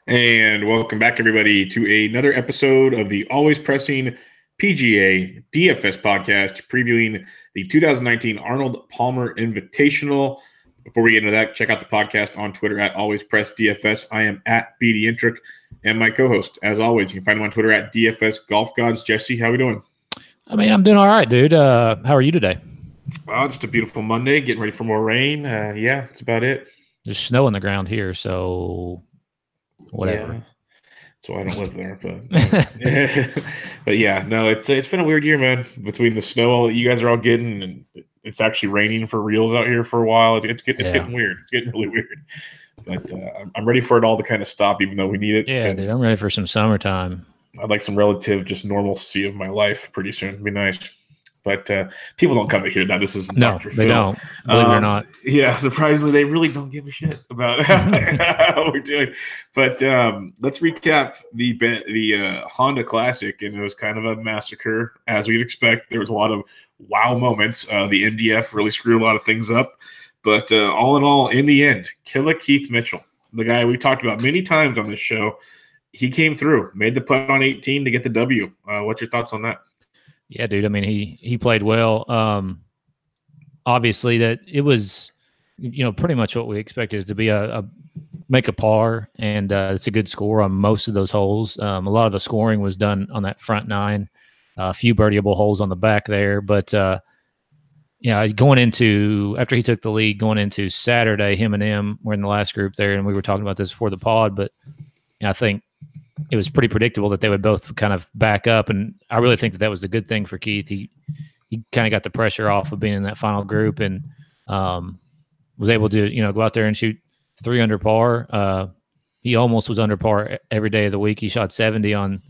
And welcome back, everybody, to another episode of the Always Pressing PGA DFS podcast, previewing the 2019 Arnold Palmer Invitational. Before we get into that, check out the podcast on Twitter at Always Press DFS. I am at BD Intric, and my co-host, as always, you can find him on Twitter at DFS Golf Gods. Jesse, how are we doing? I'm doing all right, dude. How are you today? Well, just a beautiful Monday, getting ready for more rain. Yeah, that's about it. There's snow on the ground here, so whatever. Yeah. That's why I don't live there, but yeah, no, it's been a weird year, man. Between the snow that you guys are all getting, and it's actually raining for reals out here for a while. It's getting weird. It's getting really weird. But I'm ready for it all to kind of stop, even though we need it. Yeah, dude, I'm ready for some summertime. I'd like some relative just normalcy of my life pretty soon. It'd be nice. But people don't come to hear that. This is Dr. Phil. They don't. Believe it or not. Yeah, surprisingly, they really don't give a shit about how we're doing. But let's recap the Honda Classic, and it was kind of a massacre, as we'd expect. There was a lot of wow moments. The NDF really screwed a lot of things up. But all in all, in the end, Killer Keith Mitchell, the guy we talked about many times on this show, he came through, made the putt on 18 to get the W. What's your thoughts on that? Yeah, dude. I mean, he played well. Obviously, that it was, pretty much what we expected it to be a make a par, and it's a good score on most of those holes. A lot of the scoring was done on that front nine, a few birdieable holes on the back there. But going into after he took the lead, going into Saturday, him and him were in the last group there, and we were talking about this before the pod. But I think it was pretty predictable that they would both kind of back up, and I really think that was a good thing for Keith. He kind of got the pressure off of being in that final group, and was able to go out there and shoot 3 under par. He almost was under par every day of the week. He shot 70 on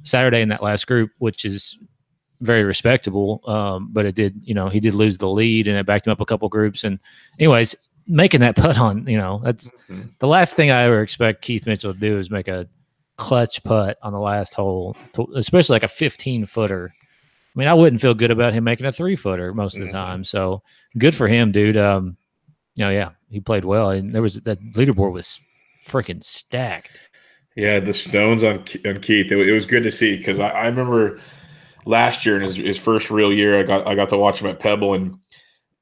Saturday in that last group, which is very respectable. But it did, he did lose the lead, and it backed him up a couple groups. And anyways, making that putt on, that's the last thing I ever expect Keith Mitchell to do is make a clutch putt on the last hole, especially like a 15-footer. I mean, I wouldn't feel good about him making a 3-footer most of the time. So good for him, dude. He played well, and that leaderboard was freaking stacked. Yeah, the stones on Keith. It was good to see, because I remember last year in his first real year, I got to watch him at Pebble, and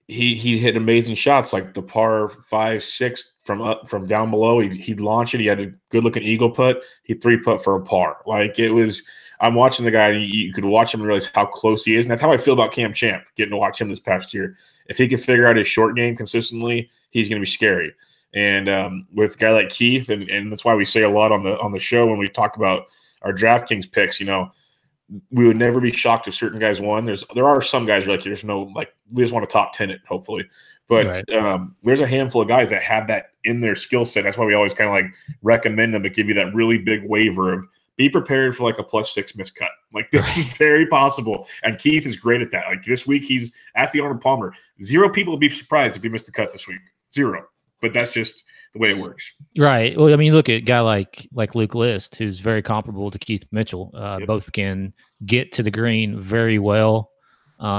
he hit amazing shots, like the par 5, 6 from down below. He'd launch it. He had a good looking eagle putt. He 3-putt for a par. Like, it was. I'm watching the guy, and you could watch him and realize how close he is, and that's how I feel about Cam Champ. Getting to watch him this past year, if he can figure out his short game consistently, he's going to be scary. And with a guy like Keith, and that's why we say a lot on the show when we talk about our DraftKings picks, we would never be shocked if certain guys won. There are some guys who are like, there's no, like, we just want to top 10 it, hopefully. But right. There's a handful of guys that have that in their skill set. That's why we always kind of like recommend them to give you that really big waiver of be prepared for like a +6 miscut. Like, this is very possible. And Keith is great at that. Like, this week he's at the Arnold Palmer. 0 people would be surprised if he missed the cut this week. 0. But that's just the way it works. Right. Well, I mean, you look at a guy like Luke List, who's very comparable to Keith Mitchell. Yep. Both can get to the green very well.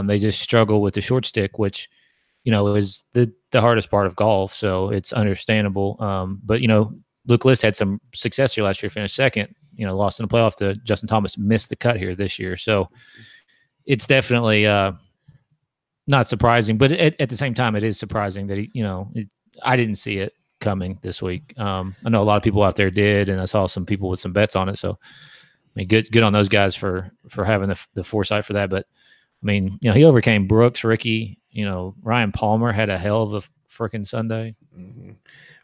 They just struggle with the short stick, which, is the hardest part of golf. So it's understandable. But, Luke List had some success here last year, finished second, lost in the playoff to Justin Thomas, missed the cut here this year. So it's definitely not surprising. But at the same time, it is surprising that I didn't see it coming this week. I know a lot of people out there did, and I saw some people with some bets on it. So, I mean, good on those guys for having the foresight for that. But I mean, he overcame Brooks, Ricky. Ryan Palmer had a hell of a freaking Sunday. Mm-hmm.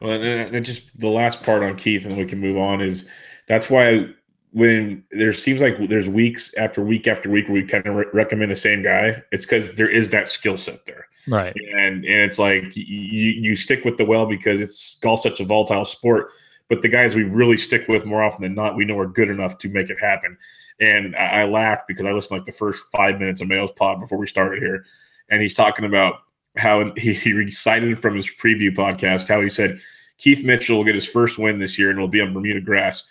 Well, and just the last part on Keith, and we can move on, is that's why when there seems like there's weeks after week after week where we kind of recommend the same guy, it's because there is that skill set there. Right. And it's like you stick with the well because golf's such a volatile sport. But the guys we really stick with more often than not, we know are good enough to make it happen. And I laughed because I listened like the first 5 minutes of Mayo's pod before we started here. And he's talking about how he recited from his preview podcast, how he said Keith Mitchell will get his first win this year and will be on Bermuda grass.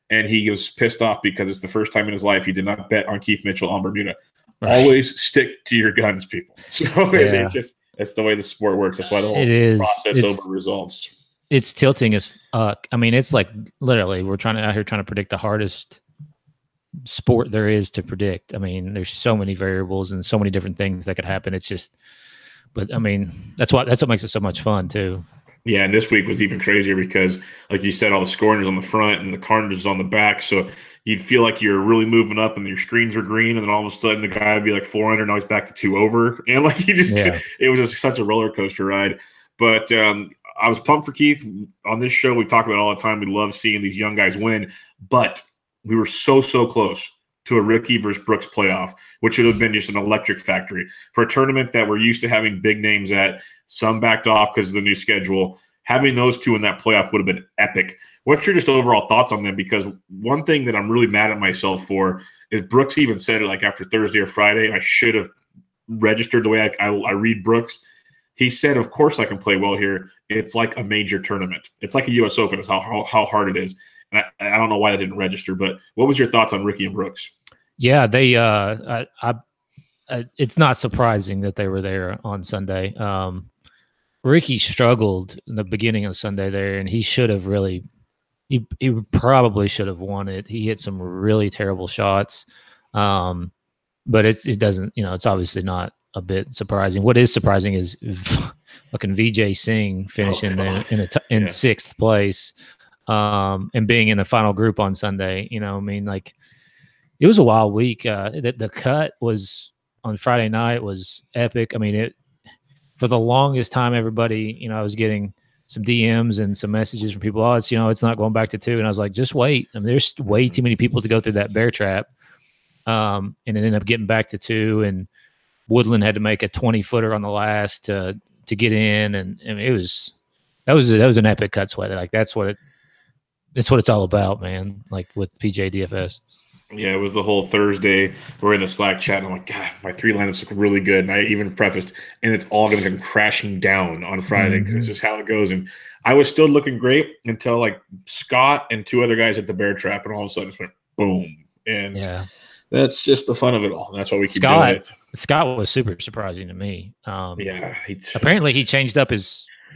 And he was pissed off because it's the first time in his life he did not bet on Keith Mitchell on Bermuda. Right. Always stick to your guns, people. So it's the way the sport works. That's why the whole process over results. It's tilting as I mean, it's like literally we're out here trying to predict the hardest sport there is to predict. I mean, there's so many variables and so many different things that could happen. It's just, but I mean, that's what makes it so much fun too. Yeah, and this week was even crazier because, like you said, all the scoring is on the front and the carnage is on the back. So you'd feel like you're really moving up and your screens are green, and then all of a sudden the guy would be like 400, now he's back to 2 over. And like it was just such a roller coaster ride. But I was pumped for Keith. On this show, we talk about it all the time. We love seeing these young guys win. But we were so close to a Ricky versus Brooks playoff, which would have been just an electric factory. For a tournament that we're used to having big names at, some backed off because of the new schedule, having those two in that playoff would have been epic. What's your just overall thoughts on them? Because one thing that I'm really mad at myself for is Brooks even said it like after Thursday or Friday, I should have registered the way I read Brooks. He said, of course I can play well here. It's like a major tournament. It's like a U.S. Open is how hard it is. And I don't know why that didn't register, but what was your thoughts on Ricky and Brooks? Yeah, they it's not surprising that they were there on Sunday. Ricky struggled in the beginning of Sunday there, and he should have really he probably should have won it. He hit some really terrible shots. But it doesn't, it's obviously not a bit surprising. What is surprising is fucking Vijay Singh finishing in sixth place. And being in the final group on Sunday, I mean, like, it was a wild week. The cut was on Friday night was epic. I mean, for the longest time, everybody, I was getting some DMs and some messages from people. Oh, it's not going back to 2. And I was like, just wait. I mean, there's way too many people to go through that bear trap. And it ended up getting back to 2, and Woodland had to make a 20-footer on the last to get in. And I mean, that was an epic cut sweat. Like, that's what it's all about, man. Like with PGA DFS. Yeah, it was the whole Thursday. We're in the Slack chat, and I'm like, God, my 3 lineups look really good. And I even prefaced, and it's all going to come crashing down on Friday because it's just how it goes. And I was still looking great until like Scott and 2 other guys hit the bear trap, and all of a sudden it went boom. And that's just the fun of it all. That's why we keep doing it. Scott was super surprising to me. Yeah, apparently he changed up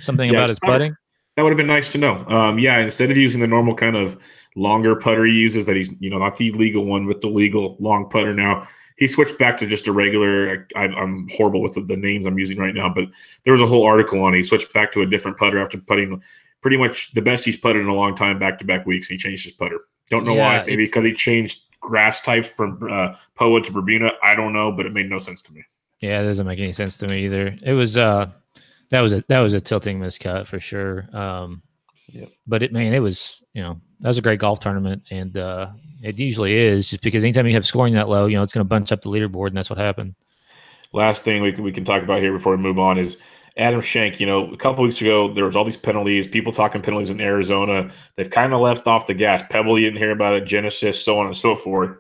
something about his putting. That would have been nice to know. Instead of using the normal kind of longer putter he uses, that he's not the legal one with the legal long putter now, he switched back to just a regular. I'm horrible with the names I'm using right now, but there was a whole article on it. He switched back to a different putter after putting pretty much the best he's putted in a long time, back-to-back weeks. He changed his putter. Don't know why. Maybe because he changed grass types from POA to Bermuda. I don't know, but it made no sense to me. Yeah, it doesn't make any sense to me either. It was that was a tilting miscut for sure. But it was, that was a great golf tournament, and it usually is, just because anytime you have scoring that low, it's going to bunch up the leaderboard, and that's what happened. Last thing we can talk about here before we move on is Adam Schenk. A couple weeks ago, there was all these penalties, people talking penalties in Arizona. They've kind of left off the gas. Pebble, you didn't hear about it, Genesis, so on and so forth.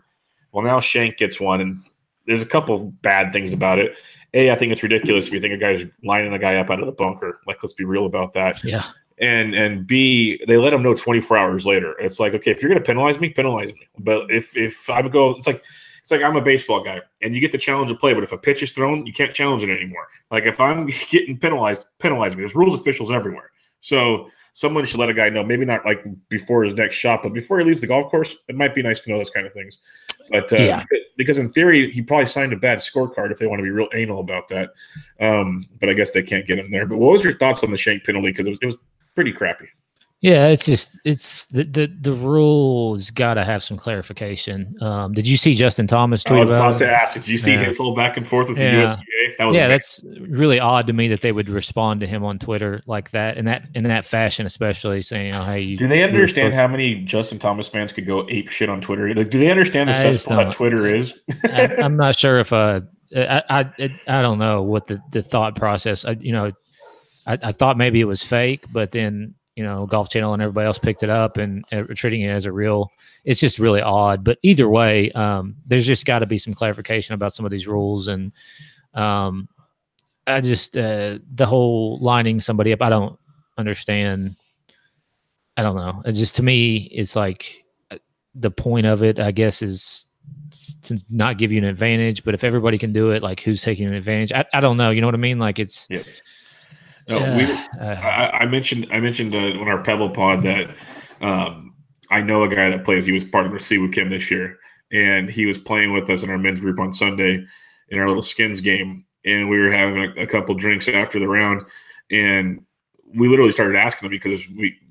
Well, now Schenk gets one, and there's a couple of bad things about it. A, I think it's ridiculous if you think a guy's lining a guy up out of the bunker. Like, let's be real about that. Yeah. And B, they let him know 24 hours later. It's like, okay, if you're going to penalize me. But if I would go, it's like I'm a baseball guy, and you get the challenge to play, but if a pitch is thrown, you can't challenge it anymore. Like, if I'm getting penalize me. There's rules officials everywhere. So someone should let a guy know, maybe not like before his next shot, but before he leaves the golf course, it might be nice to know those kind of things. But because in theory, he probably signed a bad scorecard if they want to be real anal about that. But I guess they can't get him there. But what was your thoughts on the Schenk penalty? Because it was pretty crappy. Yeah, it's the rules got to have some clarification. Did you see Justin Thomas tweet? I was about to ask. Did you see his whole back and forth with the USGA? That was amazing. That's really odd to me that they would respond to him on Twitter like that, in that fashion, especially saying, "Hey." Do they understand how many Justin Thomas fans could go ape shit on Twitter? Like, do they understand the cesspool that Twitter is? I'm not sure if I don't know what the thought process. I thought maybe it was fake, but then Golf Channel and everybody else picked it up and treating it as a real. It's just really odd. But either way, there's just got to be some clarification about some of these rules. And I just the whole lining somebody up, I don't understand. I don't know. It just, to me, it's like the point of it, I guess, is to not give you an advantage. But if everybody can do it, like, who's taking an advantage? I don't know. You know what I mean? Like, it's. Yeah. I mentioned on our Pebble pod that I know a guy that plays. He was part of the Sea with Kim this year, and he was playing with us in our men's group on Sunday in our little skins game, and we were having a couple drinks after the round, and we literally started asking him because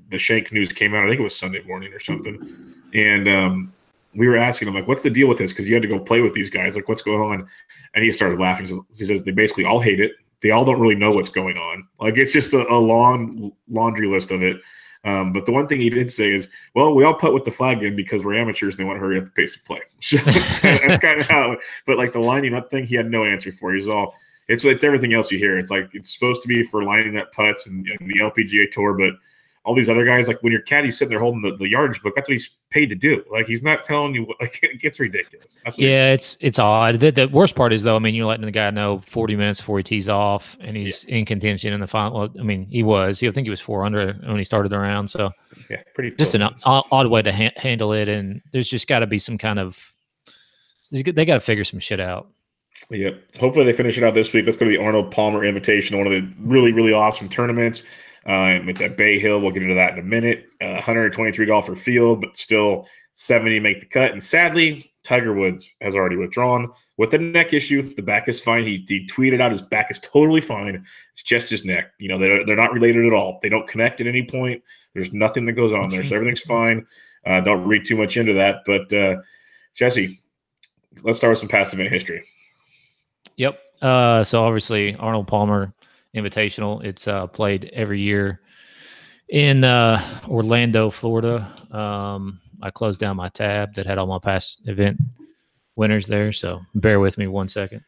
the Shank news came out. I think it was Sunday morning or something, and we were asking him, like, what's the deal with this? Because you had to go play with these guys. Like, what's going on? And he started laughing. He says they basically all hate it. They all don't really know what's going on. Like, it's just a long laundry list of it. But the one thing he did say is, well, we all put with the flag in because we're amateurs and they want to hurry up the pace of play. So that's kind of how – but, like, the lining up thing, he had no answer for. He's all – it's everything else you hear. It's like it's supposed to be for lining up putts and the LPGA Tour, but – all these other guys, like when your caddy's sitting there holding the yardage book, that's what he's paid to do. Like, he's not telling you. Like, it gets ridiculous. Yeah, it's odd. The worst part is, though, I mean, you're letting the guy know 40 minutes before he tees off, and he's in contention in the final. Well, I mean, he was. I think he was 400 when he started the round. So, yeah, pretty. Just an odd way to handle it, and there's just got to be some kind of. They got to figure some shit out. Yep. Hopefully, they finish it out this week. Let's go to the Arnold Palmer Invitational, one of the really, really awesome tournaments. It's at Bay Hill. We'll get into that in a minute. 123 golfer field, but still 70 make the cut. And sadly, Tiger Woods has already withdrawn with a neck issue. The back is fine. He tweeted out his back is totally fine. It's just his neck. You know, they're not related at all. They don't connect at any point. There's nothing that goes on there. So everything's fine. Don't read too much into that. But, Jesse, let's start with some past event history. Yep. So obviously, Arnold Palmer Invitational. It's played every year in Orlando, Florida. I closed down my tab that had all my past event winners there, so bear with me 1 second.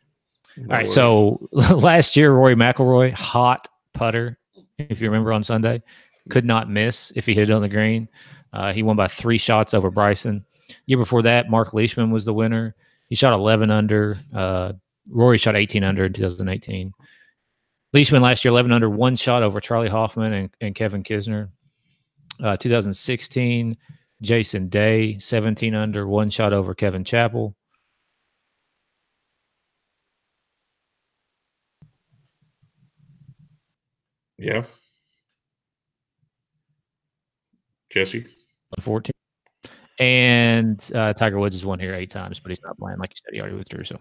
All right, so last year, Rory McIlroy, hot putter, if you remember on Sunday, could not miss if he hit it on the green. He won by 3 shots over Bryson. Year before that, Mark Leishman was the winner. He shot 11 under. Rory shot 18 under in 2018. Leishman last year, 11 under, 1 shot over Charlie Hoffman and Kevin Kisner. 2016, Jason Day, 17 under, 1 shot over Kevin Chappell. Yeah. Jesse? 14. And Tiger Woods has won here 8 times, but he's not playing. Like you said, he already withdrew, so.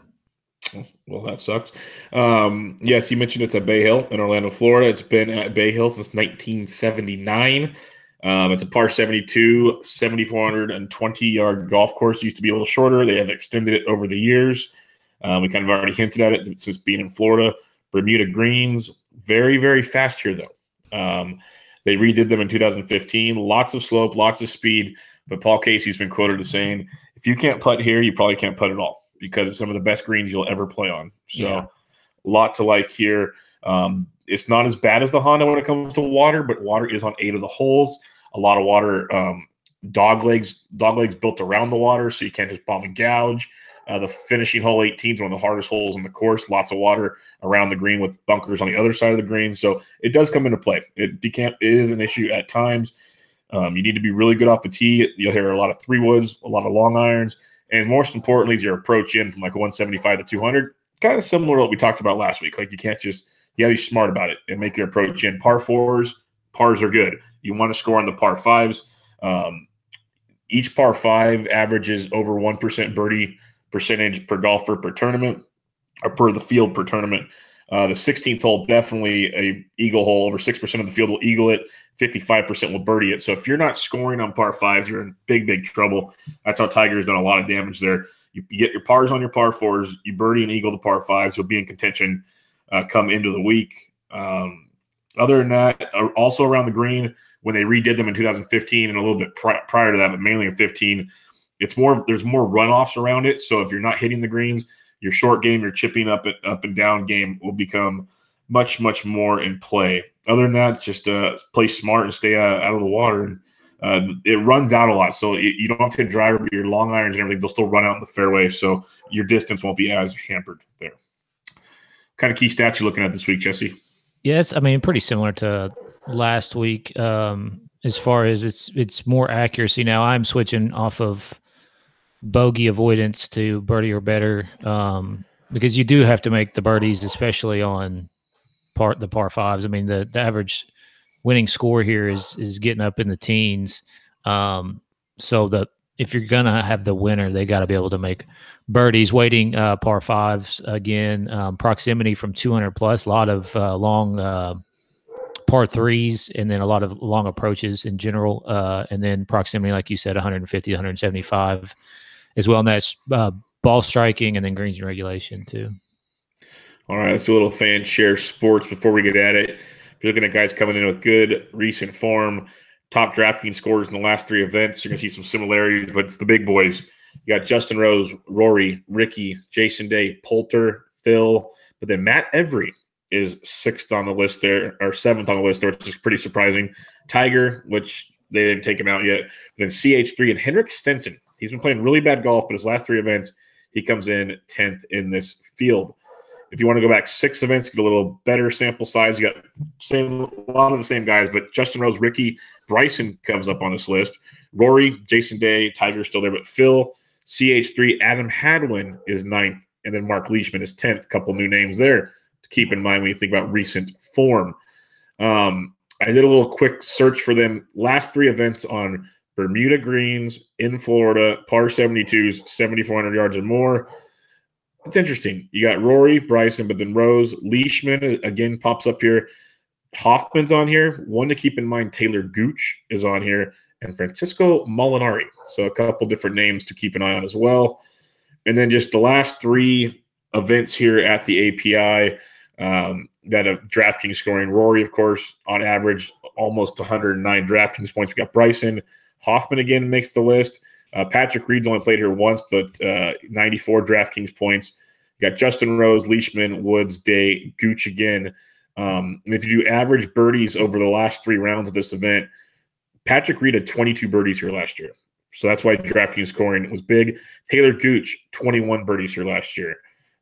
Well, that sucks. Yes, you mentioned it's at Bay Hill in Orlando, Florida. It's been at Bay Hill since 1979. It's a par 72, 7,420-yard golf course. It used to be a little shorter. They have extended it over the years. We kind of already hinted at it since being in Florida. Bermuda greens, very, very fast here, though. They redid them in 2015. Lots of slope, lots of speed. But Paul Casey's been quoted as saying, if you can't putt here, you probably can't putt at all, because it's some of the best greens you'll ever play on. So a lot to like here. It's not as bad as the Honda when it comes to water, but water is on 8 of the holes. A lot of water, dog legs built around the water, so you can't just bomb and gouge. The finishing hole 18 is one of the hardest holes in the course. Lots of water around the green with bunkers on the other side of the green. So it does come into play. It is an issue at times. You need to be really good off the tee. You'll hear a lot of 3-woods, a lot of long irons. And most importantly is your approach in from like 175 to 200. Kind of similar to what we talked about last week. Like, you got to be smart about it and make your approach in. Par 4s, pars are good. You want to score on the par 5s. Each par 5 averages over 1% birdie percentage per golfer per tournament, or per the field per tournament. The 16th hole, definitely a eagle hole. Over 6% of the field will eagle it. 55% will birdie it. So if you're not scoring on par 5s, you're in big, big trouble. That's how Tiger's done a lot of damage there. You get your pars on your par 4s, you birdie and eagle the par 5s, you'll be in contention come into the week. Other than that, also around the green, when they redid them in 2015 and a little bit prior to that, but mainly in 15, there's more runoffs around it. So if you're not hitting the greens, your short game, your chipping up and down game will become much, much more in play. Other than that, just play smart and stay out of the water. And it runs out a lot, so you don't have to hit a driver, but your long irons and everything, they'll still run out in the fairway, so your distance won't be as hampered there. What kind of key stats you looking at this week, Jesse? Yeah, pretty similar to last week. As far as it's more accuracy now. I'm switching off of bogey avoidance to birdie or better, because you do have to make the birdies, especially on the par fives. I mean, the average winning score here is getting up in the teens. So if you're gonna have the winner, they got to be able to make birdies. Waiting par fives again. Proximity from 200 plus. A lot of long par threes, and then a lot of long approaches in general. And then proximity, like you said, 150, 175 as well. And that's ball striking, and then greens and regulation too. All right, let's do a little fan share sports before we get at it. If you're looking at guys coming in with good recent form, top DraftKings scores in the last 3 events, you're going to see some similarities, but it's the big boys. You got Justin Rose, Rory, Ricky, Jason Day, Poulter, Phil, but then Matt Every is 6th on the list there, or 7th on the list there, which is pretty surprising. Tiger, which they didn't take him out yet. Then CH3 and Henrik Stenson. He's been playing really bad golf, but his last 3 events, he comes in 10th in this field. If you want to go back 6 events, get a little better sample size, you got a lot of the same guys, but Justin Rose, Ricky, Bryson comes up on this list. Rory, Jason Day, Tiger's still there, but Phil, CH3, Adam Hadwin is 9th, and then Mark Leishman is 10th. A couple new names there to keep in mind when you think about recent form. I did a little quick search for them. Last 3 events on Bermuda greens in Florida, par 72s, 7,400 yards or more. It's interesting. You got Rory, Bryson, but then Rose, Leishman again pops up here. Hoffman's on here. One to keep in mind, Taylor Gooch is on here, and Francisco Molinari. So a couple different names to keep an eye on as well. And then just the last 3 events here at the API that have DraftKings scoring. Rory, of course, on average, almost 109 DraftKings points. We got Bryson. Hoffman again makes the list. Patrick Reed's only played here once, but 94 DraftKings points. You got Justin Rose, Leishman, Woods, Day, Gooch again. And if you do average birdies over the last 3 rounds of this event, Patrick Reed had 22 birdies here last year. So that's why DraftKings scoring was big. Taylor Gooch, 21 birdies here last year.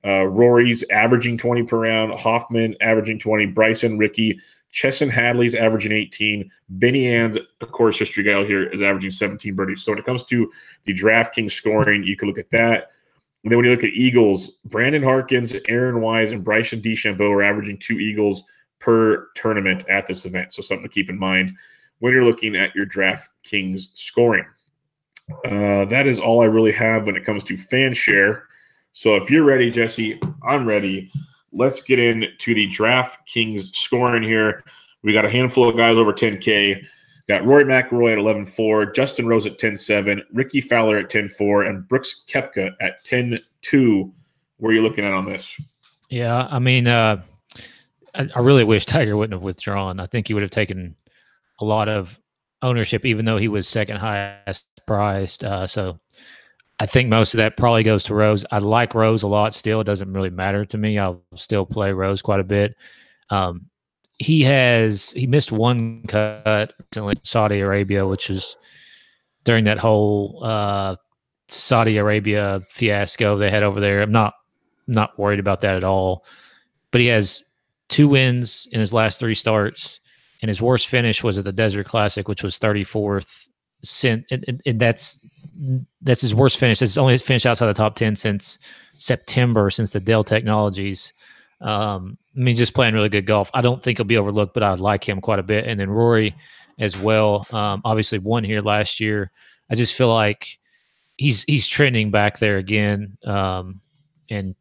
Rory's averaging 20 per round. Hoffman averaging 20. Bryson, Ricky, Chesson Hadley's averaging 18. Benny Ann's, of course, history guy here, is averaging 17 birdies. So when it comes to the DraftKings scoring, you can look at that. And then when you look at Eagles, Brandon Harkins, Aaron Wise, and Bryson DeChambeau are averaging 2 Eagles per tournament at this event. So something to keep in mind when you're looking at your DraftKings scoring. That is all I really have when it comes to fan share. So if you're ready, Jesse, I'm ready. Let's get into the DraftKings scoring here. We got a handful of guys over 10K. Got Rory McIlroy at 11.4, Justin Rose at 10.7, Ricky Fowler at 10.4, and Brooks Koepka at 10.2. Where are you looking at on this? Yeah, I mean, I really wish Tiger wouldn't have withdrawn. I think he would have taken a lot of ownership, even though he was second highest priced. So I think most of that probably goes to Rose. I like Rose a lot still. It doesn't really matter to me. I'll still play Rose quite a bit. He missed one cut in Saudi Arabia, which was during that whole Saudi Arabia fiasco they had over there. I'm not worried about that at all. But he has 2 wins in his last 3 starts, and his worst finish was at the Desert Classic, which was 34th. And that's his worst finish. It's only his finish outside the top 10 since September, since the Dell Technologies. I mean, just playing really good golf. I don't think he'll be overlooked, but I like him quite a bit. And then Rory as well. Obviously won here last year. I just feel like he's trending back there again. And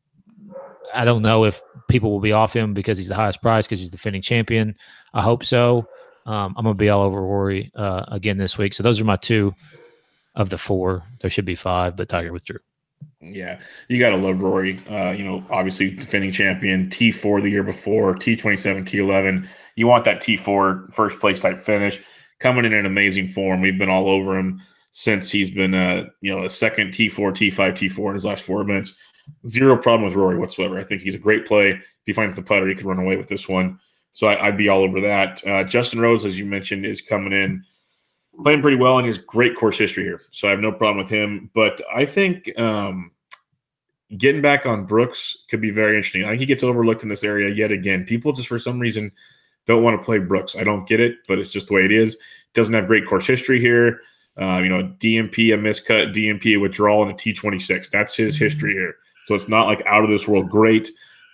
I don't know if people will be off him because he's the highest price, because he's the defending champion. I hope so. I'm going to be all over Rory again this week. So those are my 2 of the 4. There should be 5, but Tiger withdrew. Yeah, you got to love Rory. Obviously defending champion, T4 the year before, T27, T11. You want that T4 first place type finish. Coming in amazing form. We've been all over him since he's been, a second T4, T5, T4 in his last 4 events. Zero problem with Rory whatsoever. I think he's a great play. If he finds the putter, he could run away with this one. So I'd be all over that. Justin Rose, as you mentioned, is coming in, playing pretty well, and he has great course history here. So I have no problem with him. But I think getting back on Brooks could be very interesting. I think he gets overlooked in this area yet again. People just for some reason don't want to play Brooks. I don't get it, but it's just the way it is. Doesn't have great course history here. DMP, a miscut, DMP, a withdrawal, and a T26. That's his history here. So it's not like out of this world great.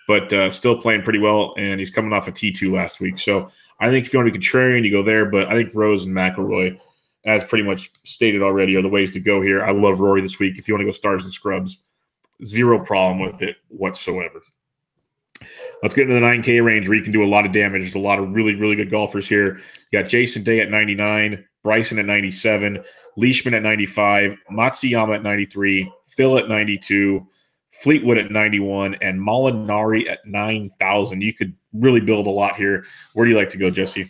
but still playing pretty well, and he's coming off a T2 last week. So I think if you want to be contrarian, you go there, but I think Rose and McIlroy, as pretty much stated already, are the ways to go here. I love Rory this week. If you want to go stars and scrubs, zero problem with it whatsoever. Let's get into the 9K range where you can do a lot of damage. There's a lot of really, really good golfers here. You got Jason Day at 99, Bryson at 97, Leishman at 95, Matsuyama at 93, Phil at 92, Fleetwood at 91, and Molinari at 9,000. You could really build a lot here. Where do you like to go, Jesse?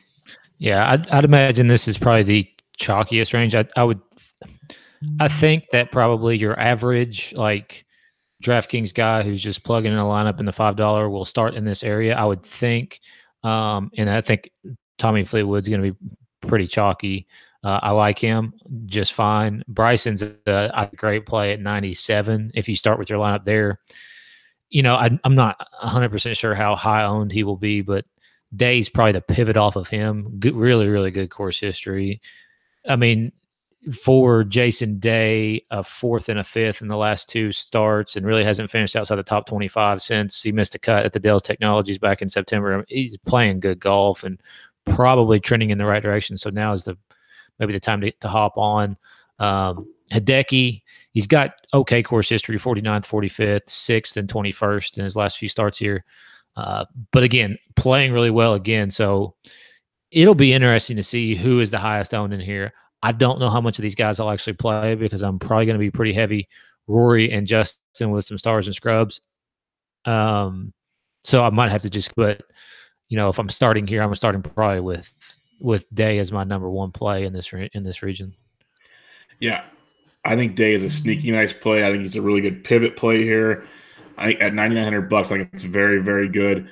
Yeah, I'd imagine this is probably the chalkiest range. I think that probably your average like DraftKings guy who's just plugging in a lineup in the $5 will start in this area, I would think. And I think Tommy Fleetwood's going to be pretty chalky. I like him just fine. Bryson's a great play at 97 if you start with your lineup there. You know, I'm not 100% sure how high owned he will be, but Day's probably the pivot off of him. Good, really, really good course history. I mean, for Jason Day, a fourth and a fifth in the last two starts, and really hasn't finished outside the top 25 since he missed a cut at the Dell Technologies back in September. He's playing good golf and probably trending in the right direction. So now is maybe the time to hop on. Hideki, he's got okay course history, 49th, 45th, 6th, and 21st in his last few starts here. But again, playing really well again. So it'll be interesting to see who is the highest owned in here. I don't know how much of these guys I'll actually play because I'm probably going to be pretty heavy Rory and Justin with some stars and scrubs. So I might have to just, but you know, if I'm starting here, I'm starting probably with Day as my number one play in this region. Yeah, I think Day is a sneaky nice play. I think he's a really good pivot play here. I think at $9,900, I think it's very, very good.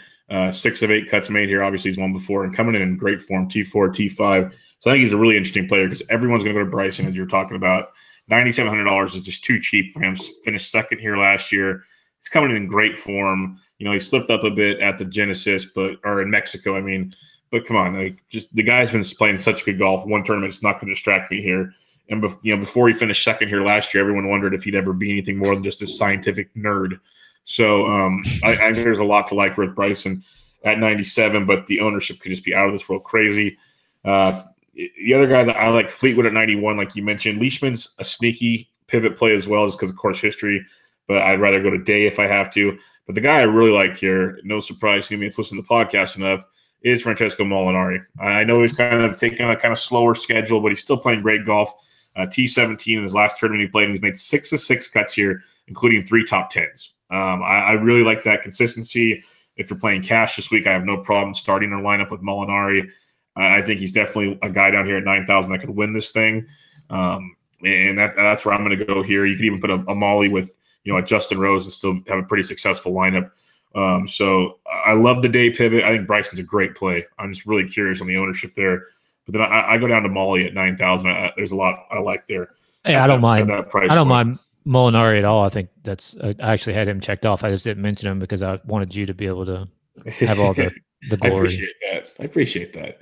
6 of 8 cuts made here. Obviously, he's won before and coming in great form, T4, T5. So I think he's a really interesting player because everyone's going to go to Bryson, as you were talking about. $9,700 is just too cheap for him. Finished second here last year. He's coming in great form. You know, he slipped up a bit at the Genesis, or in Mexico, I mean. But come on, just the guy's been playing such good golf. One tournament is not going to distract me here. And before he finished second here last year, everyone wondered if he'd ever be anything more than just a scientific nerd. So I think there's a lot to like with Bryson at 97, but the ownership could just be out of this world crazy. The other guys I like, Fleetwood at 91, like you mentioned. Leishman's a sneaky pivot play as well, just because of course history, but I'd rather go to Day if I have to. But the guy I really like here, no surprise to me, it's listening to the podcast enough, is Francesco Molinari. I know he's kind of taking a kind of slower schedule, but he's still playing great golf. T17 in his last tournament he played, and he's made 6 of 6 cuts here, including 3 top 10s. I really like that consistency. If you're playing cash this week, I have no problem starting a lineup with Molinari. I think he's definitely a guy down here at 9,000 that could win this thing. And that's where I'm going to go here. You could even put a Molly with, a Justin Rose and still have a pretty successful lineup. So I love the Day pivot. I think Bryson's a great play. I'm just really curious on the ownership there. But then I go down to Molly at 9,000. There's a lot I like there. Hey, I don't mind Molinari at all. I think I actually had him checked off. I just didn't mention him because I wanted you to be able to have all the glory. I appreciate that.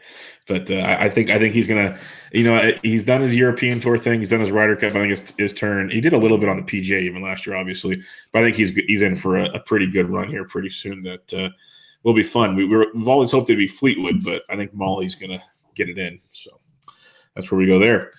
But I think he's gonna, he's done his European Tour thing. He's done his Ryder Cup. I think it's his turn. He did a little bit on the PGA even last year, obviously. But I think he's in for a pretty good run here pretty soon. That will be fun. We've always hoped it'd be Fleetwood, but I think Molly's gonna get it in. So that's where we go there.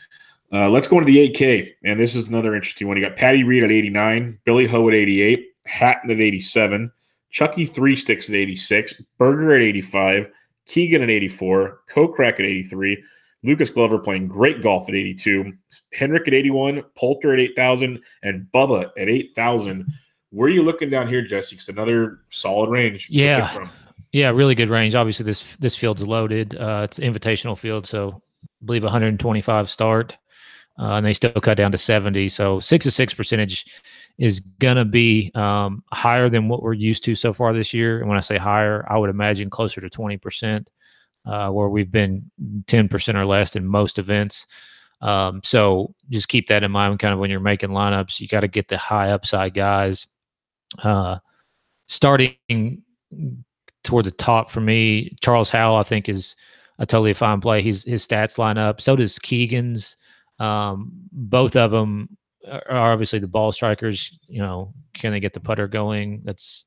Let's go into the 8K, and this is another interesting one. You got Patty Reed at 89, Billy Ho at 88, Hatton at 87, Chucky Three Sticks at 86, Berger at 85, Keegan at 84, Kokrak at 83, Lucas Glover playing great golf at 82, Henrik at 81, Poulter at 8,000, and Bubba at 8,000. Where are you looking down here, Jesse? It's another solid range. Yeah, really good range. Obviously, this field's loaded. It's an invitational field, so I believe 125 start. And they still cut down to 70. So 6 of 6 percentage is going to be higher than what we're used to so far this year. And when I say higher, I would imagine closer to 20%, where we've been 10% or less in most events. So just keep that in mind kind of when you're making lineups. You got to get the high upside guys. Starting toward the top for me, Charles Howell, I think, is a totally fine play. His stats line up. So does Keegan's. Both of them are obviously the ball strikers. Can they get the putter going? That's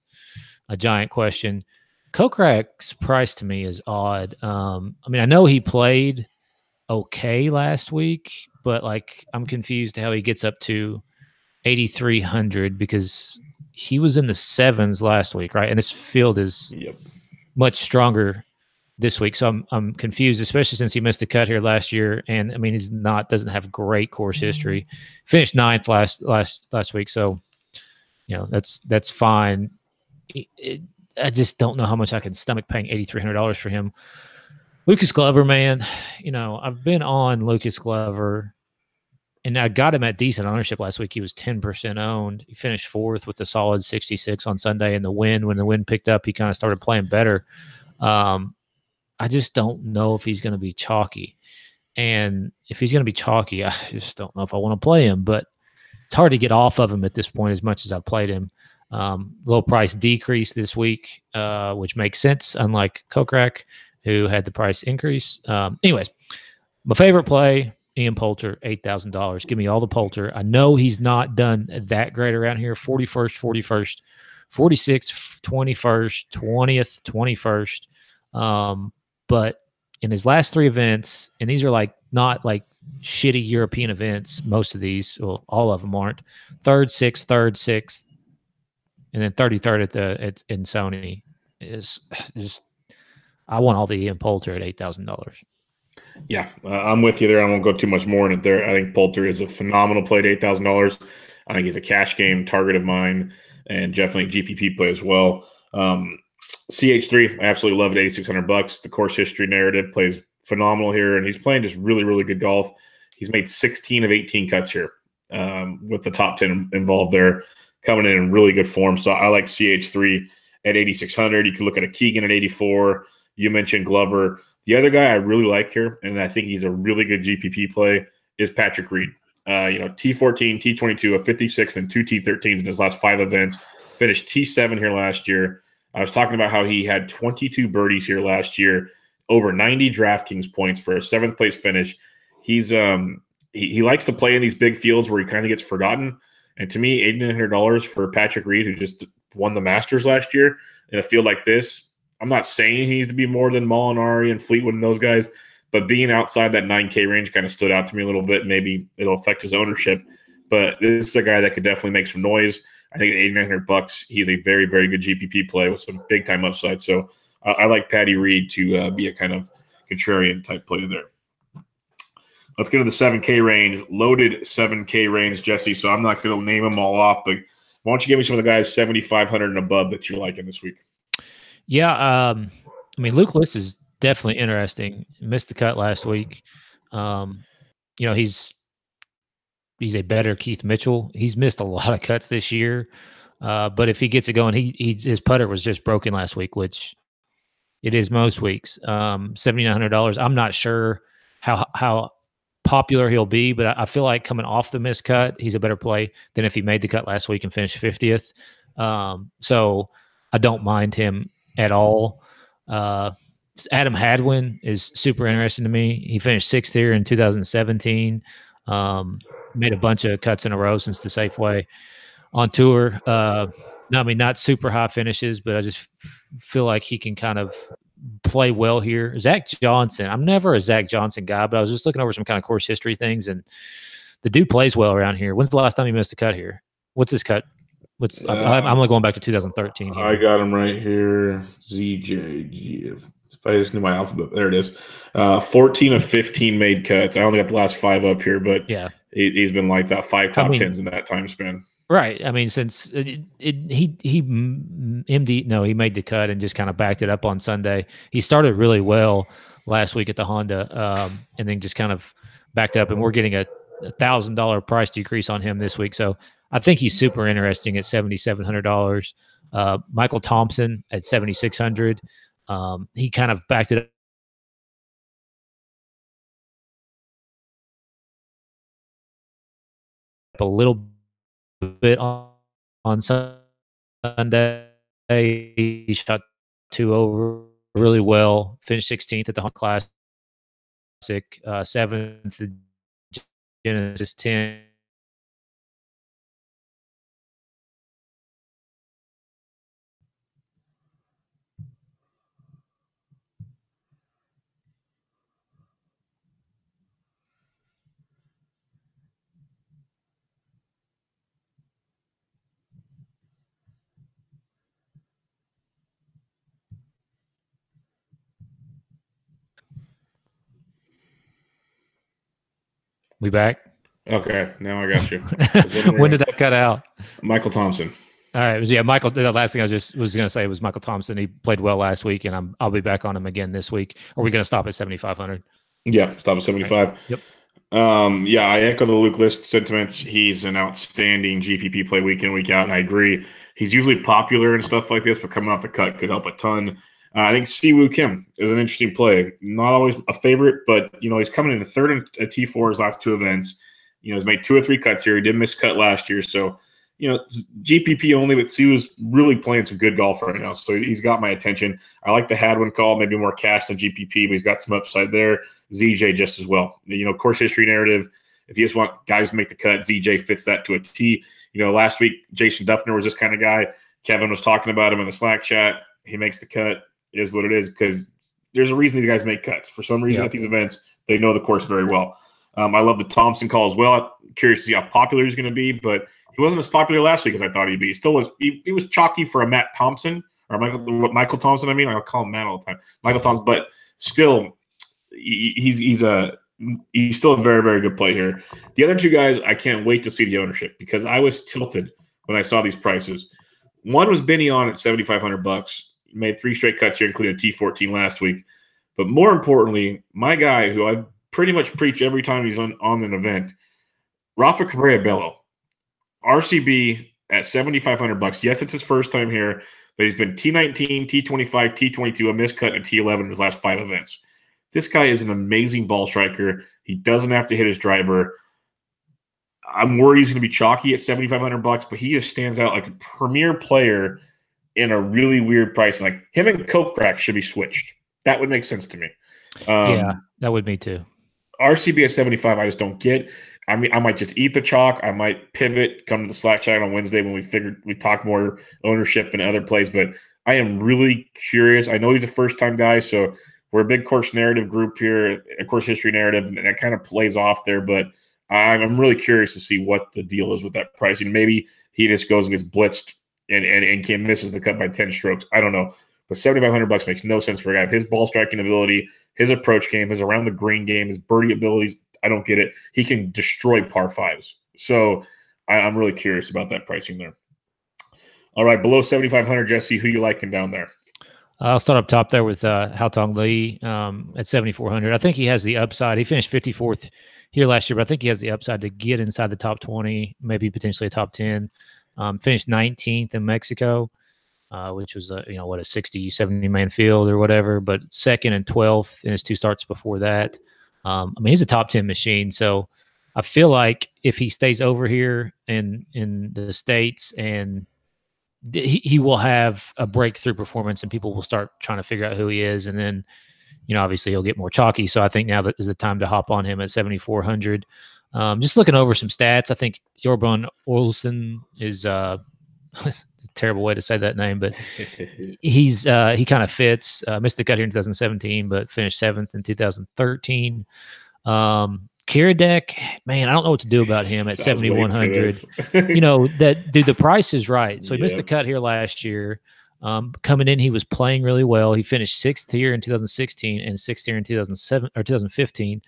a giant question. Kokrak's price to me is odd. I mean, I know he played okay last week, but like I'm confused how he gets up to 8,300 because he was in the sevens last week, right? And this field is much stronger this week, so I'm confused, especially since he missed the cut here last year. And I mean, doesn't have great course history. Finished ninth last week, so that's fine. I just don't know how much I can stomach paying $8,300 for him. Lucas Glover, man, I've been on Lucas Glover, and I got him at decent ownership last week. He was 10% owned. He finished fourth with a solid 66 on Sunday. And when the wind picked up, he kind of started playing better. I just don't know if he's going to be chalky. And if he's going to be chalky, I just don't know if I want to play him. But it's hard to get off of him at this point as much as I've played him. Low price decrease this week, which makes sense, unlike Kokrak, who had the price increase. Anyways, my favorite play, Ian Poulter, $8,000. Give me all the Poulter. I know he's not done that great around here. 41st, 41st, 46th, 21st, 20th, 21st. But in his last three events, and these are not shitty European events, most of these, well, all of them aren't. Third, sixth, and then 33rd in Sony is just. I want all the Ian Poulter at $8,000. Yeah, I'm with you there. I won't go too much more in it there. I think Poulter is a phenomenal play at $8,000. I think he's a cash game target of mine and definitely GPP play as well. CH3, I absolutely love it, $8,600. The course history narrative plays phenomenal here, and he's playing just really, really good golf. He's made 16 of 18 cuts here with the top 10 involved there, coming in really good form. So I like CH3 at 8,600. You can look at a Keegan at 84. You mentioned Glover. The other guy I really like here, and I think he's a really good GPP play, is Patrick Reed. T14, T22, a 56th, and two T13s in his last 5 events. Finished T7 here last year. I was talking about how he had 22 birdies here last year, over 90 DraftKings points for a 7th place finish. He's he likes to play in these big fields where he kind of gets forgotten. And to me, $8,900 for Patrick Reed, who just won the Masters last year in a field like this. I'm not saying he needs to be more than Molinari and Fleetwood and those guys, but being outside that 9K range kind of stood out to me a little bit. Maybe it'll affect his ownership, but this is a guy that could definitely make some noise. I think at $8,900, he's a very, very good GPP play with some big time upside. So I like Patty Reed to be a kind of contrarian type play there. Let's get to the 7K range, loaded 7K range, Jesse. So I'm not going to name them all off, but why don't you give me some of the guys 7,500 and above that you're liking this week? Yeah, I mean, Luke List is definitely interesting. Missed the cut last week. He's a better Keith Mitchell. He's missed a lot of cuts this year, but if he gets it going, his putter was just broken last week, which it is most weeks. $7,900. I'm not sure how popular he'll be, but I feel like coming off the missed cut, he's a better play than if he made the cut last week and finished 50th. So I don't mind him at all. Adam Hadwin is super interesting to me. He finished 6th here in 2017. Made a bunch of cuts in a row since the Safeway on tour. Not super high finishes, but I just feel like he can kind of play well here. Zach Johnson. I'm never a Zach Johnson guy, but I was just looking over some kind of course history things, and the dude plays well around here. When's the last time he missed a cut here? What's his cut? I'm only going back to 2013 here. I got him right here. ZJG. If I just knew my alphabet, there it is. 14 of 15 made cuts. I only got the last 5 up here, but yeah, he's been lights out. 5 top 10s in that time span. Right. I mean, since he made the cut and just kind of backed it up on Sunday. He started really well last week at the Honda, and then just kind of backed up. And we're getting a $1,000 price decrease on him this week, so I think he's super interesting at $7,700. Michael Thompson at $7,600. He kind of backed it up a little bit on Sunday. He shot 2 over really well. Finished 16th at the Hunt Classic, 7th Genesis 10. We back? Okay, now I got you. When did that cut out? Michael Thompson. All right, Michael. The last thing I was going to say was Michael Thompson. He played well last week, and I'll be back on him again this week. Are we going to stop at 7,500? Yeah, stop at 75. Right. Yep. Yeah, I echo the Luke List sentiments. He's an outstanding GPP play week in, week out, and I agree. He's usually popular and stuff like this, but coming off the cut could help a ton. I think Siwoo Kim is an interesting play. Not always a favorite, but he's coming in the third in a T4 his last two events. He's made 2 or 3 cuts here. He did miss cut last year, so GPP only, but Siwoo's really playing some good golf right now, so he's got my attention. I like the Hadwin call, maybe more cash than GPP, but he's got some upside there. ZJ just as well. Course history narrative. If you just want guys to make the cut, ZJ fits that to a T. Last week Jason Duffner was this kind of guy. Kevin was talking about him in the Slack chat. He makes the cut. It is what it is, because there's a reason these guys make cuts. For some reason at these events, they know the course very well. I love the Thompson call as well. I'm curious to see how popular he's going to be, but he wasn't as popular last week as I thought he'd be. He still was. He was chalky for a Matt Thompson, or Michael Thompson. I'll call him Matt all the time. Michael Thompson, but still, he's still a very, very good play here. The other two guys, I can't wait to see the ownership, because I was tilted when I saw these prices. One was Benny On at $7,500. He made 3 straight cuts here, including a T14 last week. But more importantly, my guy, who I pretty much preach every time he's on an event, Rafa Cabrera Bello. RCB at $7,500. Yes, it's his first time here, but he's been T19, T25, T22, a miscut, and T11 in his last 5 events. This guy is an amazing ball striker. He doesn't have to hit his driver. I'm worried he's going to be chalky at $7,500, but he just stands out like a premier player in a really weird price. Like him and Coke Crack should be switched. That would make sense to me. Yeah, that would me too. RCB at 75, I just don't get. I mean, I might just eat the chalk. I might pivot, come to the Slack chat on Wednesday when we talk more ownership and other plays. But I am really curious. I know he's a first-time guy, so we're a big course narrative group here, a course history narrative, and that kind of plays off there. But I'm really curious to see what the deal is with that pricing. Maybe he just goes and gets blitzed and Kim misses the cut by 10 strokes. I don't know. But $7,500 makes no sense for a guy. His ball striking ability, his approach game, his around the green game, his birdie abilities, I don't get it. He can destroy par 5s. So I'm really curious about that pricing there. All right, below 7,500, Jesse, who you liking down there? I'll start up top there with Haotong Li at 7,400. I think he has the upside. He finished 54th here last year, but I think he has the upside to get inside the top 20, maybe potentially a top 10. Finished 19th in Mexico, which was a 60, 70 man field or whatever, but second and 12th in his 2 starts before that. He's a top 10 machine. So I feel like if he stays over here in the States, and he will have a breakthrough performance and people will start trying to figure out who he is. And then, obviously he'll get more chalky. So I think now that is the time to hop on him at 7,400. Just looking over some stats, I think Thorbjørn Olsen is a terrible way to say that name, but he kind of fits. Missed the cut here in 2017, but finished 7th in 2013. Kiradech, man, I don't know what to do about him at 7,100. The price is right. So he missed the cut here last year. Coming in, he was playing really well. He finished 6th here in 2016 and 6th here in 2015.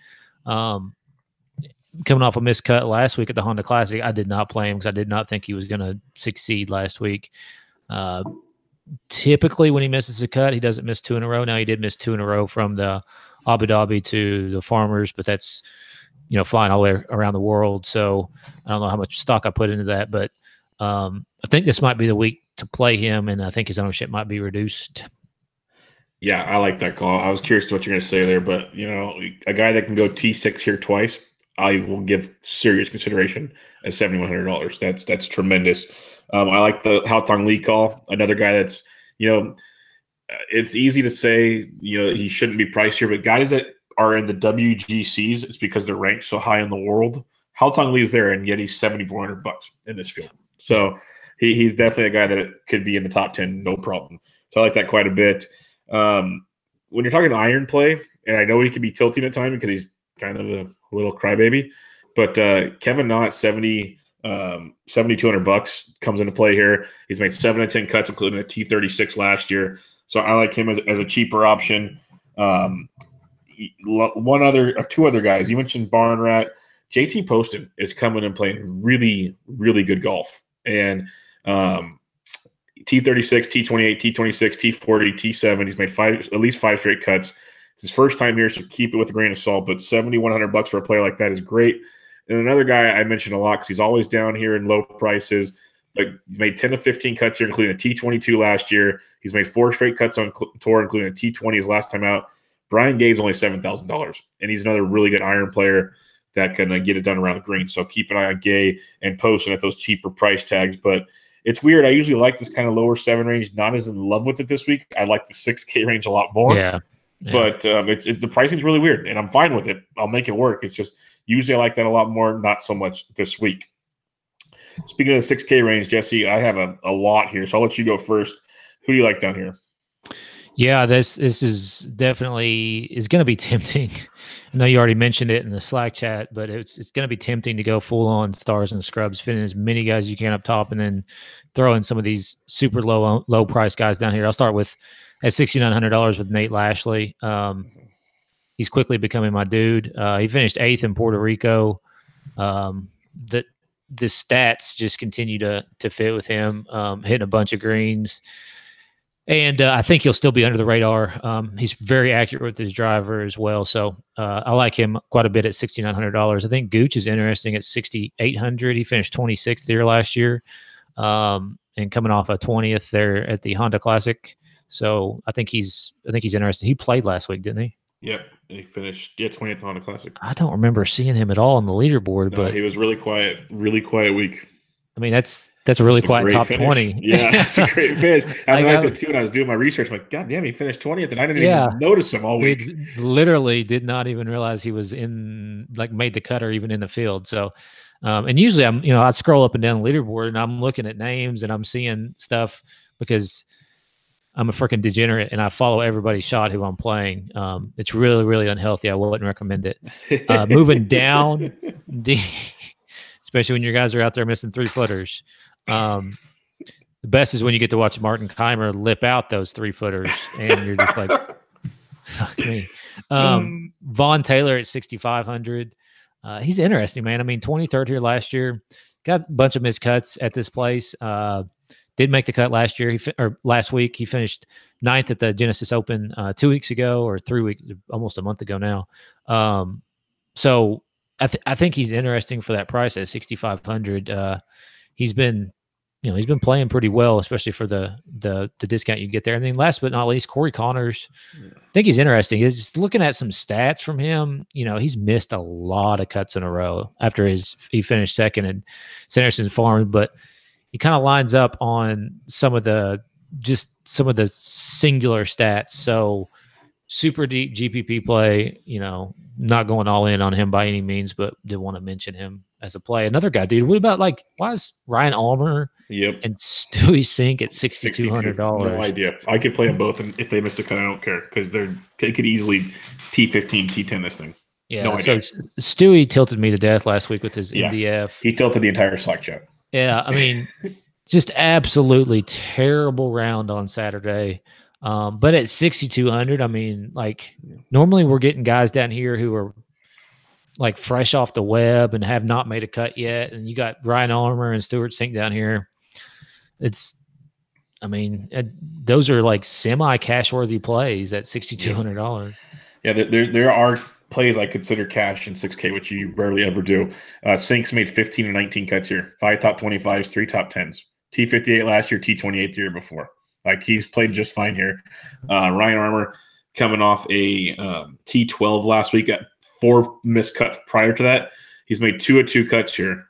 Coming off a missed cut last week at the Honda Classic, I did not play him because I did not think he was going to succeed last week. Typically, when he misses a cut, he doesn't miss 2 in a row. Now he did miss 2 in a row from the Abu Dhabi to the Farmers, but that's flying all around the world. So I don't know how much stock I put into that, but I think this might be the week to play him, and I think his ownership might be reduced. Yeah, I like that call. I was curious what you're going to say there, but a guy that can go T6 here twice, I will give serious consideration at $7,100. That's tremendous. I like the Haotong Li call. Another guy that's, it's easy to say, he shouldn't be priced here, but guys that are in the WGCs, it's because they're ranked so high in the world. Haotong Li is there, and yet he's $7,400 in this field. So he's definitely a guy that could be in the top 10, no problem. So I like that quite a bit. When you're talking iron play, and I know he can be tilting at times because he's kind of a little crybaby, but Kevin Na at $7,200 comes into play here. He's made 7 of 10 cuts, including a T36 last year. So I like him as a cheaper option. Two other guys. You mentioned Barn Rat. JT Poston is coming and playing really, really good golf. And T36, T28, T26, T40, T7. He's made at least five straight cuts. It's his first time here, so keep it with a grain of salt. But $7,100 for a player like that is great. And another guy I mentioned a lot because he's always down here in low prices. But he's made 10 to 15 cuts here, including a T22 last year. He's made 4 straight cuts on tour, including a T20 his last time out. Brian Gay's only $7,000, and he's another really good iron player that can get it done around the green. So keep an eye on Gay and Poston at those cheaper price tags. But it's weird. I usually like this kind of lower 7 range. Not as in love with it this week. I like the 6K range a lot more. Yeah. But it's the pricing's really weird, and I'm fine with it. I'll make it work. It's just usually I like that a lot more, not so much this week. Speaking of the 6K range, Jesse, I have a lot here, so I'll let you go first. Who do you like down here? Yeah, this is definitely is going to be tempting. I know you already mentioned it in the Slack chat, but it's going to be tempting to go full on stars and scrubs, fit in as many guys as you can up top, and then throw in some of these super low price guys down here. I'll start with at $6,900 with Nate Lashley. He's quickly becoming my dude. He finished 8th in Puerto Rico. The stats just continue to fit with him, hitting a bunch of greens. And I think he'll still be under the radar. He's very accurate with his driver as well. So I like him quite a bit at $6,900. I think Gooch is interesting at $6,800. He finished 26th there last year and coming off a 20th there at the Honda Classic. So I think he's interesting. He played last week, didn't he? Yep. And he finished 20th Honda Classic. I don't remember seeing him at all on the leaderboard, but he was really quiet week. I mean, that's a really quiet top finish. 20. Yeah, that's a great finish. That's what I said too when I was doing my research. I'm like, God damn, he finished 20th, and I didn't even notice him all week. Literally did not even realize he was made the cut or even in the field. So, and usually I scroll up and down the leaderboard and I'm looking at names and I'm seeing stuff because I'm a freaking degenerate and I follow everybody's shot who I'm playing. It's really, really unhealthy. I wouldn't recommend it. Moving down especially when your guys are out there missing 3-footers. The best is when you get to watch Martin Keimer lip out those 3-footers and you're just like, fuck me. Vaughn Taylor at 6,500. He's interesting, man. I mean, 23rd here last year, got a bunch of missed cuts at this place. Did make the cut last year or last week. He finished 9th at the Genesis Open 2 weeks ago or 3 weeks, almost a month ago now. So I think he's interesting for that price at 6,500. He's been playing pretty well, especially for the discount you get there. And then last but not least, Corey Connors. I think he's interesting. He's just looking at some stats from him. He's missed a lot of cuts in a row after he finished second in Sanderson Farms, but he kind of lines up on some of the singular stats. So super deep GPP play, not going all in on him by any means, but did want to mention him as a play. Another guy, dude, what about why is Ryan Almer and Stewie Sink at $6,200? No idea. I could play them both, and if they miss the cut, I don't care because they could easily T15, T10 this thing. Yeah, no so idea. Stewie tilted me to death last week with his MDF. He tilted the entire Slack chat. Yeah, I mean, just absolutely terrible round on Saturday. But at 6,200, I mean, normally we're getting guys down here who are fresh off the web and have not made a cut yet. And you got Ryan Armour and Stuart Sink down here. Those are semi cash worthy plays at $6,200. Yeah, there are plays I consider cash in 6K, which you rarely ever do. Sink's made 15 and 19 cuts here, 5 top 25s, 3 top 10s, T58 last year, T28 the year before. He's played just fine here. Ryan Armour coming off a T12 last week, got 4 missed cuts prior to that. He's made 2 of 2 cuts here.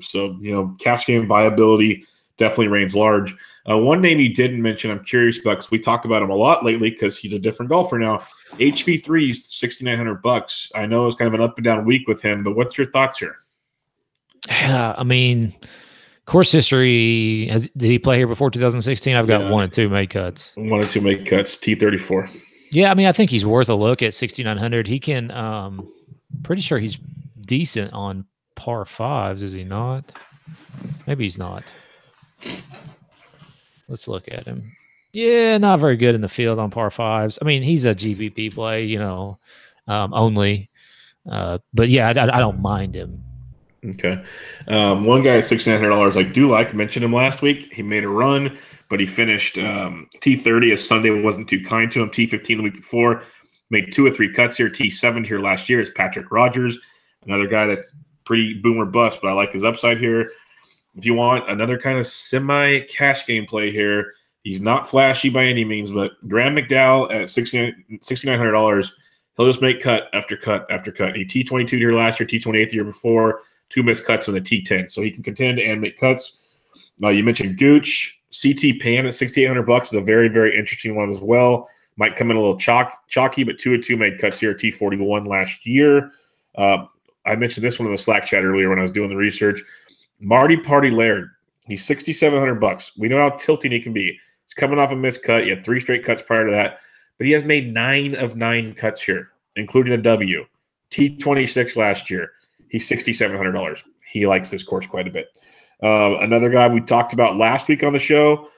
So, cash game viability definitely reigns large. One name he didn't mention, I'm curious about because we talk about him a lot lately because he's a different golfer now. HV3's $6,900. I know it's kind of an up and down week with him, but what's your thoughts here? Yeah, I mean, course history, did he play here before 2016? I've got 1 or 2 made cuts. 1 or 2 made cuts, T34. Yeah, I mean, I think he's worth a look at 6,900. He can, pretty sure he's decent on par 5s, is he not? Maybe he's not. Let's look at him. Yeah, not very good in the field on par 5s. I mean, he's a GPP play, only. But yeah, I don't mind him. Okay. One guy at $6,900 I do like. Mentioned him last week. He made a run, but he finished T30 as Sunday wasn't too kind to him. T15 the week before. Made 2 or 3 cuts here. T7 here last year is Patrick Rogers. Another guy that's pretty boomer bust, but I like his upside here. If you want another kind of semi-cash game play here, he's not flashy by any means, but Graham McDowell at $6,900, he'll just make cut after cut after cut. He T22 here last year, T28 the year before, 2 missed cuts in the T10, so he can contend and make cuts. You mentioned Gooch. CT Pan at $6,800 is a very, very interesting one as well. Might come in a little chalky, but 2 of 2 made cuts here, T41 last year. I mentioned this one in the Slack chat earlier when I was doing the research. Marty Party Laird, he's $6,700. We know how tilting he can be. He's coming off a missed cut. He had 3 straight cuts prior to that, but he has made 9 of 9 cuts here, including a W. T26 last year. He's $6,700. He likes this course quite a bit. Another guy we talked about last week on the show,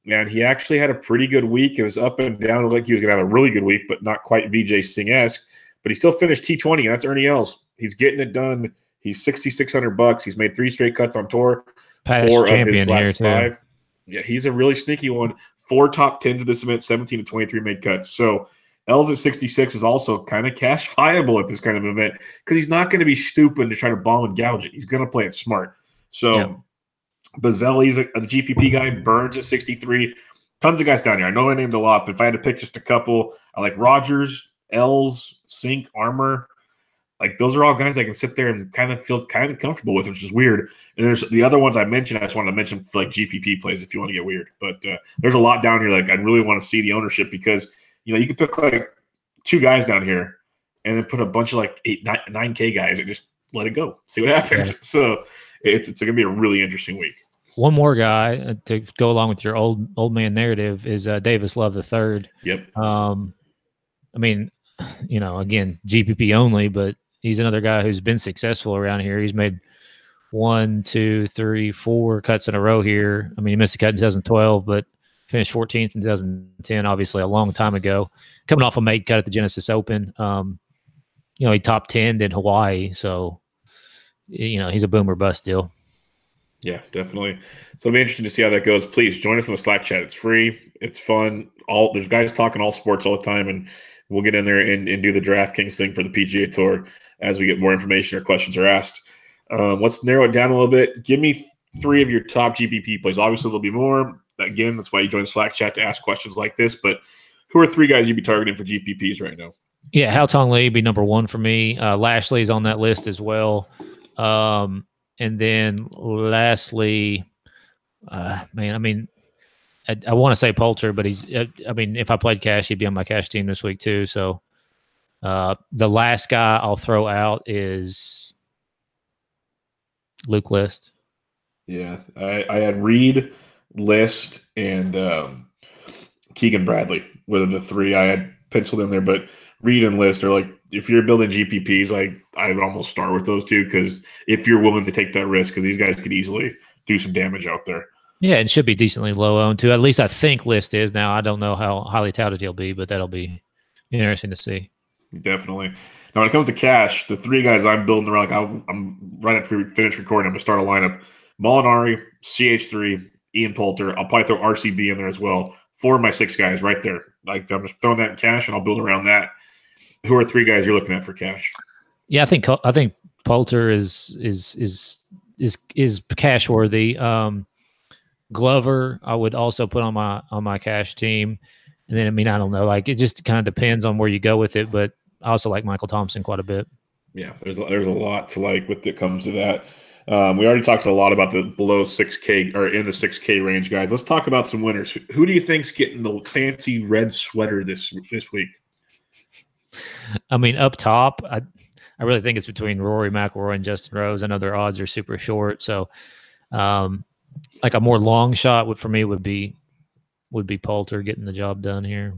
and he actually had a pretty good week. It was up and down. It looked like he was going to have a really good week, but not quite Vijay Singh-esque. But he still finished T20. That's Ernie Els. He's getting it done. He's $6,600. He's made 3 straight cuts on tour. Past 4 of champion his last here 5. too. Yeah, he's a really sneaky one. 4 top 10s of this event, 17 to 23 made cuts. So Els at 66 is also kind of cash viable at this kind of event because he's not going to be stupid to try to bomb and gouge it. He's going to play it smart. So yeah. Bazzelli's a GPP guy. Burns at 63. Tons of guys down here. I know I named a lot, but if I had to pick just a couple, I like Rogers, Els, Sink, Armour. Like those are all guys I can sit there and kind of feel kind of comfortable with, which is weird. And there's the other ones I mentioned. I just wanted to mention for like GPP plays if you want to get weird. But there's a lot down here. Like I really want to see the ownership because you could pick like 2 guys down here and then put a bunch of like 9K guys and just let it go, see what happens. Yeah. So it's going to be a really interesting week. One more guy to go along with your old man narrative is Davis Love III. Yep. I mean, again, GPP only, but he's another guy who's been successful around here. He's made 1, 2, 3, 4 cuts in a row here. I mean, he missed a cut in 2012, but finished 14th in 2010, obviously a long time ago. Coming off a made cut at the Genesis Open. He top 10 in Hawaii, so he's a boomer bust deal. Yeah, definitely. So it'll be interesting to see how that goes. Please join us in the Slack chat. It's free. It's fun. There's guys talking all sports all the time, and we'll get in there and do the DraftKings thing for the PGA Tour as we get more information or questions are asked. Let's narrow it down a little bit. Give me 3 of your top GPP plays. Obviously, there'll be more. Again, that's why you join Slack chat to ask questions like this. But who are 3 guys you'd be targeting for GPPs right now? Yeah, Hao Tong Lee be number 1 for me. Lashley's on that list as well. And then lastly, I want to say Poulter, but if I played cash, he'd be on my cash team this week too. So the last guy I'll throw out is Luke List. Yeah, I had Reed, List, and Keegan Bradley were the 3 I had penciled in there. But Reed and List are like, if you're building GPPs, like I would almost start with those 2 because if you're willing to take that risk, because these guys could easily do some damage out there. Yeah, and should be decently low owned too. At least I think List is. Now I don't know how highly touted he'll be, but that'll be interesting to see. Definitely. Now when it comes to cash, the 3 guys I'm building around, I'm right after we finish recording, I'm gonna start a lineup. Molinari, CH3, Ian Poulter. I'll probably throw RCB in there as well. 4 of my 6 guys right there. Like I'm just throwing that in cash, and I'll build around that. Who are 3 guys you're looking at for cash? Yeah, I think Poulter is cash worthy. Glover, I would also put on my cash team, and then I don't know, like it just kind of depends on where you go with it. But I also like Michael Thompson quite a bit. Yeah, there's a lot to like when it comes to that. We already talked a lot about the below 6K or in the 6K range guys. Let's talk about some winners. Who do you think's getting the fancy red sweater this week? Up top, I really think it's between Rory McIlroy and Justin Rose. I know their odds are super short, so like a more long shot for me would be Poulter getting the job done here.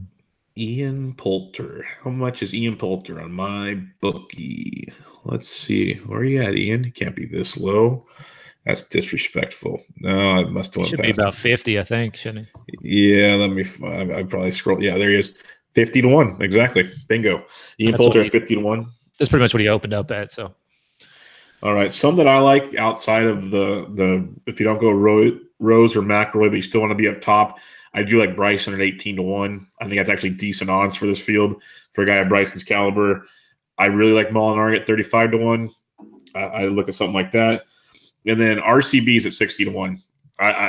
Ian Poulter. How much is Ian Poulter on my bookie? Let's see. Where are you at, Ian? He can't be this low. That's disrespectful. No, I must have went should past be about 50, I think, shouldn't he? Yeah, I probably scroll. Yeah, there he is. 50 to 1. Exactly. Bingo. Ian Poulter at 50 to 1. That's pretty much what he opened up at. So, all right, some that I like outside of the if you don't go Rose or McIlroy, but you still want to be up top. I do like Bryson at 18-1. I think that's actually decent odds for this field for a guy of Bryson's caliber. I really like Molinari at 35-1. I look at something like that, and then RCB's at 60-1.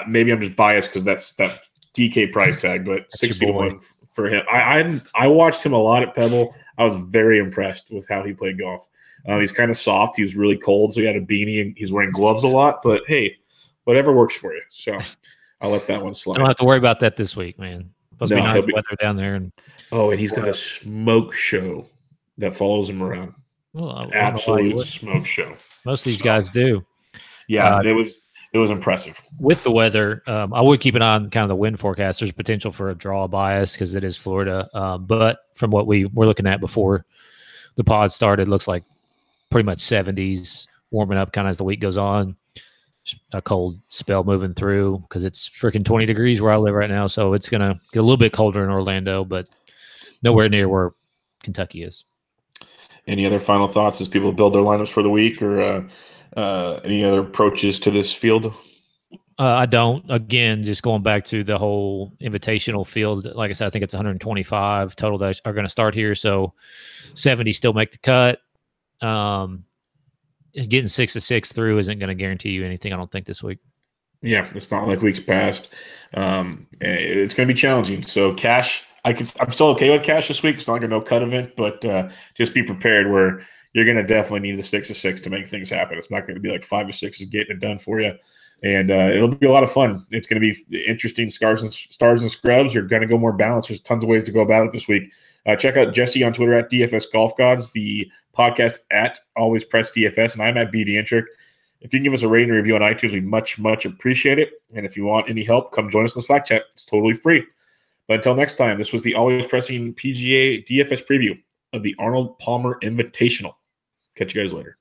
Maybe I'm just biased because that's that DK price tag, but 60-1 for him. I watched him a lot at Pebble. I was very impressed with how he played golf. He's kind of soft. He was really cold, so he had a beanie and he's wearing gloves a lot. But hey, whatever works for you. So I'll let that one slide. I don't have to worry about that this week, man. Supposed to be nice weather down there. And he's got a smoke show that follows him around. Well, absolute smoke show. Most of these guys do. Yeah, it was impressive. With the weather, I would keep an eye on kind of the wind forecast. There's potential for a draw bias because it is Florida. But from what we were looking at before the pod started, looks like pretty much 70s, warming up kind of as the week goes on. A cold spell moving through because it's freaking 20 degrees where I live right now. So it's going to get a little bit colder in Orlando, but nowhere near where Kentucky is. Any other final thoughts as people build their lineups for the week, or any other approaches to this field? I don't. Again, just going back to the whole invitational field, like I said, I think it's 125 total that are going to start here. So 70 still make the cut. Getting 6 of 6 through isn't going to guarantee you anything, I don't think, this week. Yeah, it's not like weeks past. It's going to be challenging. So cash, I'm still okay with cash this week. It's not like a no cut event, but just be prepared where you're going to definitely need the 6 of 6 to make things happen. It's not going to be like 5 of 6 is getting it done for you. And it'll be a lot of fun. It's going to be interesting. Stars and scrubs are going to go more balanced. There's tons of ways to go about it this week. Check out Jesse on Twitter at DFS Golf Gods, the podcast at Always Press DFS, and I'm at BDintric. If you can give us a rating and review on iTunes, we much, much appreciate it. And if you want any help, come join us in the Slack chat. It's totally free. But until next time, this was the Always Pressing PGA DFS preview of the Arnold Palmer Invitational. Catch you guys later.